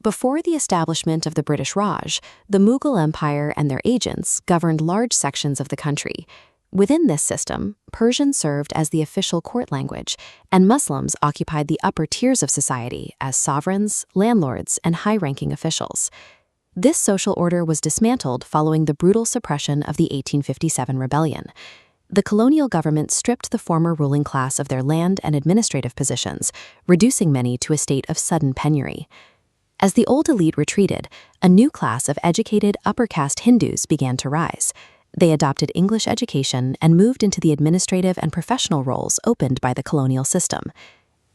Before the establishment of the British Raj, the Mughal Empire and their agents governed large sections of the country. Within this system, Persian served as the official court language, and Muslims occupied the upper tiers of society as sovereigns, landlords, and high-ranking officials. This social order was dismantled following the brutal suppression of the 1857 rebellion. The colonial government stripped the former ruling class of their land and administrative positions, reducing many to a state of sudden penury. As the old elite retreated, a new class of educated upper-caste Hindus began to rise. They adopted English education and moved into the administrative and professional roles opened by the colonial system.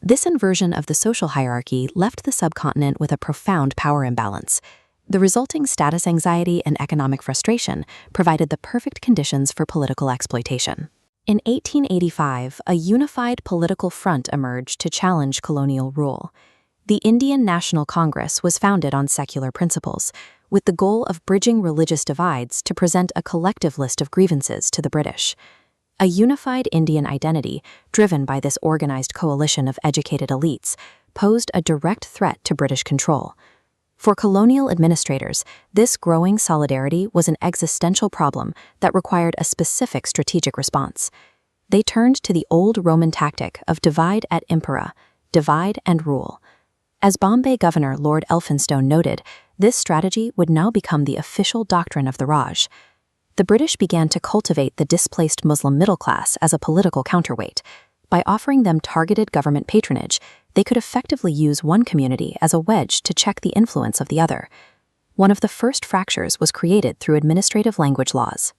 This inversion of the social hierarchy left the subcontinent with a profound power imbalance. The resulting status anxiety and economic frustration provided the perfect conditions for political exploitation. In 1885, a unified political front emerged to challenge colonial rule. The Indian National Congress was founded on secular principles, with the goal of bridging religious divides to present a collective list of grievances to the British. A unified Indian identity, driven by this organized coalition of educated elites, posed a direct threat to British control. For colonial administrators, this growing solidarity was an existential problem that required a specific strategic response. They turned to the old Roman tactic of divide et impera, divide and rule. As Bombay Governor Lord Elphinstone noted, this strategy would now become the official doctrine of the Raj. The British began to cultivate the displaced Muslim middle class as a political counterweight. By offering them targeted government patronage, they could effectively use one community as a wedge to check the influence of the other. One of the first fractures was created through administrative language laws.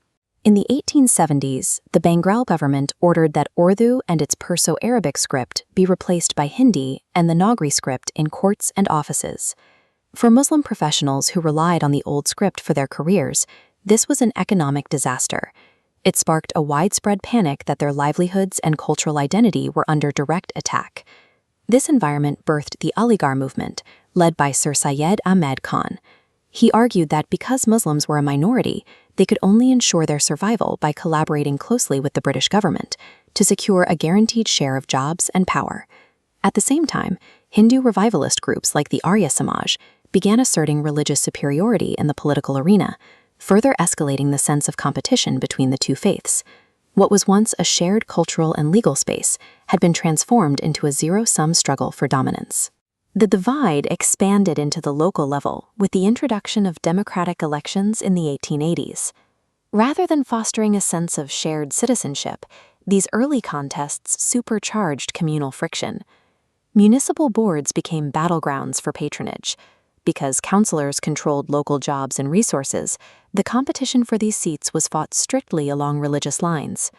In the 1870s, the Bengal government ordered that Urdu and its Perso-Arabic script be replaced by Hindi and the Nagri script in courts and offices. For Muslim professionals who relied on the old script for their careers, this was an economic disaster. It sparked a widespread panic that their livelihoods and cultural identity were under direct attack. This environment birthed the Aligarh movement, led by Sir Syed Ahmed Khan. He argued that because Muslims were a minority, they could only ensure their survival by collaborating closely with the British government to secure a guaranteed share of jobs and power. At the same time, Hindu revivalist groups like the Arya Samaj began asserting religious superiority in the political arena, further escalating the sense of competition between the two faiths. What was once a shared cultural and legal space had been transformed into a zero-sum struggle for dominance. The divide expanded into the local level with the introduction of democratic elections in the 1880s. Rather than fostering a sense of shared citizenship, these early contests supercharged communal friction. Municipal boards became battlegrounds for patronage. Because councillors controlled local jobs and resources, the competition for these seats was fought strictly along religious lines.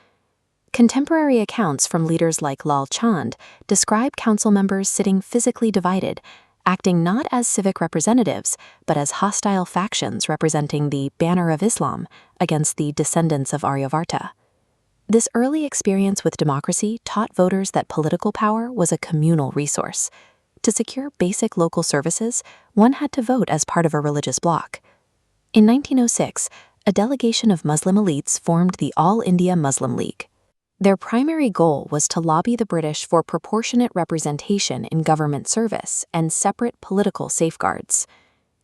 Contemporary accounts from leaders like Lal Chand describe council members sitting physically divided, acting not as civic representatives, but as hostile factions representing the banner of Islam against the descendants of Aryavarta. This early experience with democracy taught voters that political power was a communal resource. To secure basic local services, one had to vote as part of a religious bloc. In 1906, a delegation of Muslim elites formed the All India Muslim League. Their primary goal was to lobby the British for proportionate representation in government service and separate political safeguards.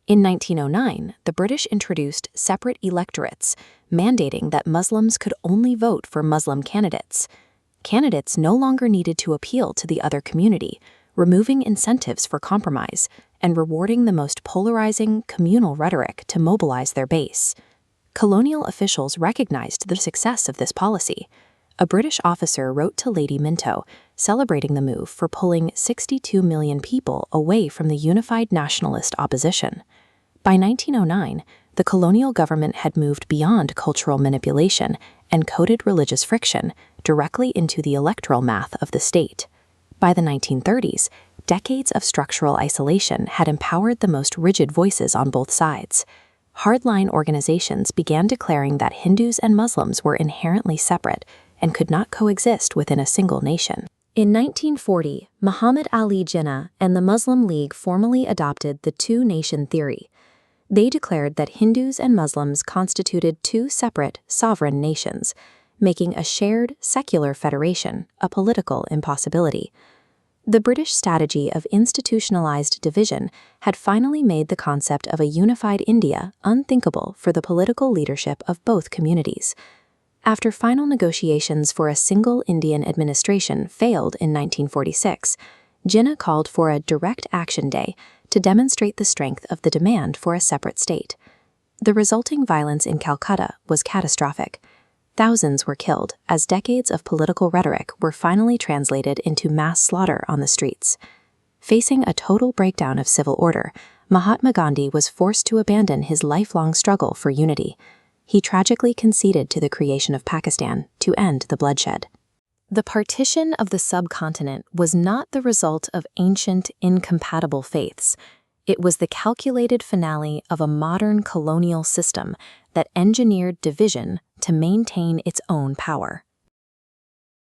In 1909, the British introduced separate electorates, mandating that Muslims could only vote for Muslim candidates. Candidates no longer needed to appeal to the other community, removing incentives for compromise and rewarding the most polarizing communal rhetoric to mobilize their base. Colonial officials recognized the success of this policy. A British officer wrote to Lady Minto, celebrating the move for pulling 62 million people away from the unified nationalist opposition. By 1909, the colonial government had moved beyond cultural manipulation and coded religious friction directly into the electoral math of the state. By the 1930s, decades of structural isolation had empowered the most rigid voices on both sides. Hardline organizations began declaring that Hindus and Muslims were inherently separate and could not coexist within a single nation. In 1940, Muhammad Ali Jinnah and the Muslim League formally adopted the two-nation theory. They declared that Hindus and Muslims constituted two separate, sovereign nations, making a shared, secular federation a political impossibility. The British strategy of institutionalized division had finally made the concept of a unified India unthinkable for the political leadership of both communities. After final negotiations for a single Indian administration failed in 1946, Jinnah called for a direct action day to demonstrate the strength of the demand for a separate state. The resulting violence in Calcutta was catastrophic. Thousands were killed as decades of political rhetoric were finally translated into mass slaughter on the streets. Facing a total breakdown of civil order, Mahatma Gandhi was forced to abandon his lifelong struggle for unity. He tragically conceded to the creation of Pakistan to end the bloodshed. The partition of the subcontinent was not the result of ancient, incompatible faiths. It was the calculated finale of a modern colonial system that engineered division to maintain its own power.